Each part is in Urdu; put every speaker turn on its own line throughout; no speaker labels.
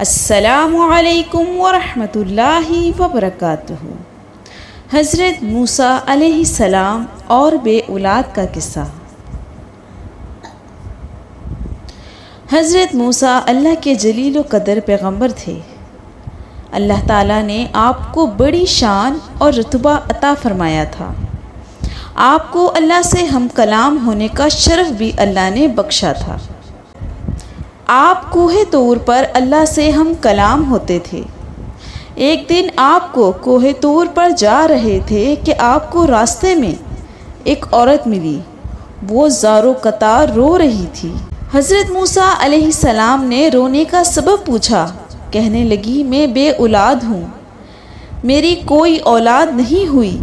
السلام علیکم ورحمۃ اللہ وبرکاتہ۔ حضرت موسیٰ علیہ السلام اور بے اولاد کا قصہ۔ حضرت موسیٰ اللہ کے جلیل و قدر پیغمبر تھے۔ اللہ تعالیٰ نے آپ کو بڑی شان اور رتبہ عطا فرمایا تھا۔ آپ کو اللہ سے ہم کلام ہونے کا شرف بھی اللہ نے بخشا تھا۔ آپ کوہ طور پر اللہ سے ہم کلام ہوتے تھے۔ ایک دن آپ کو کوہ طور پر جا رہے تھے کہ آپ کو راستے میں ایک عورت ملی۔ وہ زار و قطار رو رہی تھی۔ حضرت موسیٰ علیہ السلام نے رونے کا سبب پوچھا۔ کہنے لگی، میں بے اولاد ہوں، میری کوئی اولاد نہیں ہوئی۔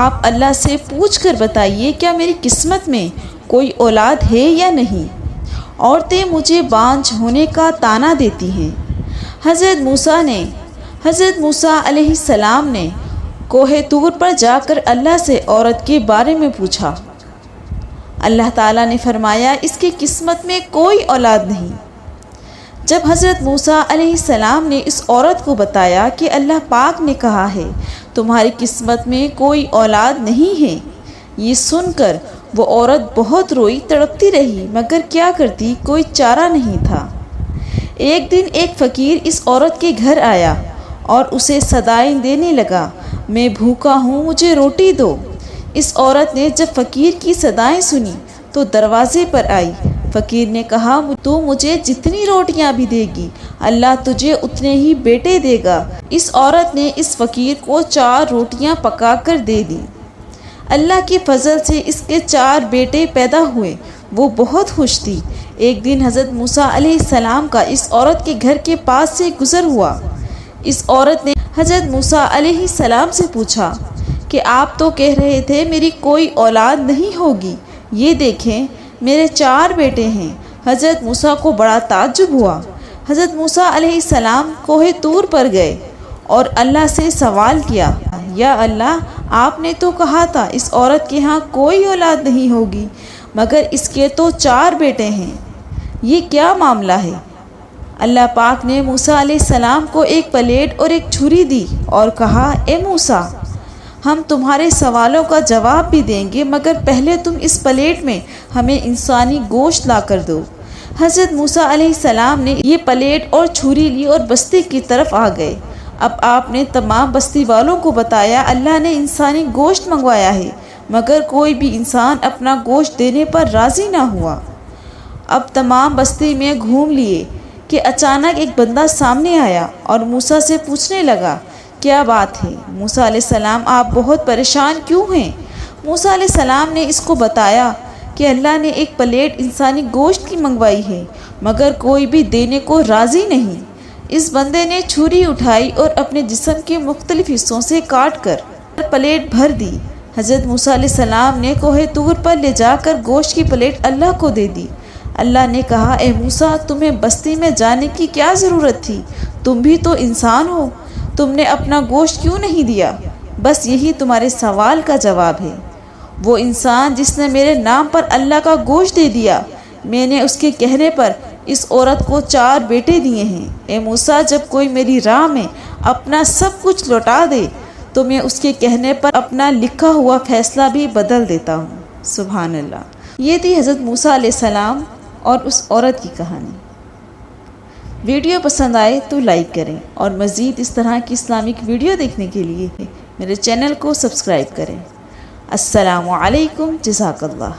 آپ اللہ سے پوچھ کر بتائیے کیا میری قسمت میں کوئی اولاد ہے یا نہیں۔ عورتیں مجھے بانجھ ہونے کا طعنہ دیتی ہیں۔ حضرت موسیٰ علیہ السلام نے کوہ طور پر جا کر اللہ سے عورت کے بارے میں پوچھا۔ اللہ تعالیٰ نے فرمایا، اس کی قسمت میں کوئی اولاد نہیں۔ جب حضرت موسیٰ علیہ السلام نے اس عورت کو بتایا کہ اللہ پاک نے کہا ہے تمہاری قسمت میں کوئی اولاد نہیں ہے، یہ سن کر وہ عورت بہت روئی، تڑپتی رہی، مگر کیا کرتی، کوئی چارہ نہیں تھا۔ ایک دن ایک فقیر اس عورت کے گھر آیا اور اسے صدائیں دینے لگا، میں بھوکا ہوں، مجھے روٹی دو۔ اس عورت نے جب فقیر کی صدائیں سنی تو دروازے پر آئی۔ فقیر نے کہا، تو مجھے جتنی روٹیاں بھی دے گی اللہ تجھے اتنے ہی بیٹے دے گا۔ اس عورت نے اس فقیر کو 4 روٹیاں پکا کر دے دیں۔ اللہ کے فضل سے اس کے 4 بیٹے پیدا ہوئے۔ وہ بہت خوش تھی۔ ایک دن حضرت موسیٰ علیہ السلام کا اس عورت کے گھر کے پاس سے گزر ہوا۔ اس عورت نے حضرت موسیٰ علیہ السلام سے پوچھا کہ آپ تو کہہ رہے تھے میری کوئی اولاد نہیں ہوگی، یہ دیکھیں میرے 4 بیٹے ہیں۔ حضرت موسیٰ کو بڑا تعجب ہوا۔ حضرت موسیٰ علیہ السلام کوہ طور پر گئے اور اللہ سے سوال کیا، یا اللہ، آپ نے تو کہا تھا اس عورت کے ہاں کوئی اولاد نہیں ہوگی، مگر اس کے تو 4 بیٹے ہیں، یہ کیا معاملہ ہے؟ اللہ پاک نے موسیٰ علیہ السلام کو ایک پلیٹ اور ایک چھری دی اور کہا، اے موسیٰ، ہم تمہارے سوالوں کا جواب بھی دیں گے، مگر پہلے تم اس پلیٹ میں ہمیں انسانی گوشت لا کر دو۔ حضرت موسیٰ علیہ السلام نے یہ پلیٹ اور چھری لی اور بستی کی طرف آ گئے۔ اب آپ نے تمام بستی والوں کو بتایا، اللہ نے انسانی گوشت منگوایا ہے، مگر کوئی بھی انسان اپنا گوشت دینے پر راضی نہ ہوا۔ اب تمام بستی میں گھوم لیے کہ اچانک ایک بندہ سامنے آیا اور موسیٰ سے پوچھنے لگا، کیا بات ہے موسیٰ علیہ السلام، آپ بہت پریشان کیوں ہیں؟ موسیٰ علیہ السلام نے اس کو بتایا کہ اللہ نے ایک پلیٹ انسانی گوشت کی منگوائی ہے، مگر کوئی بھی دینے کو راضی نہیں۔ اس بندے نے چھری اٹھائی اور اپنے جسم کے مختلف حصوں سے کاٹ کر پلیٹ بھر دی۔ حضرت موسیٰ علیہ السلام نے کوہ طور پر لے جا کر گوشت کی پلیٹ اللہ کو دے دی۔ اللہ نے کہا، اے موسیٰ، تمہیں بستی میں جانے کی کیا ضرورت تھی؟ تم بھی تو انسان ہو، تم نے اپنا گوشت کیوں نہیں دیا؟ بس یہی تمہارے سوال کا جواب ہے۔ وہ انسان جس نے میرے نام پر اللہ کا گوشت دے دیا، میں نے اس کے کہنے پر اس عورت کو 4 بیٹے دیے ہیں۔ اے موسیٰ، جب کوئی میری راہ میں اپنا سب کچھ لوٹا دے تو میں اس کے کہنے پر اپنا لکھا ہوا فیصلہ بھی بدل دیتا ہوں۔ سبحان اللہ۔ یہ تھی حضرت موسیٰ علیہ السلام اور اس عورت کی کہانی۔ ویڈیو پسند آئے تو لائک کریں اور مزید اس طرح کی اسلامک ویڈیو دیکھنے کے لیے میرے چینل کو سبسکرائب کریں۔ السلام علیکم، جزاک اللہ۔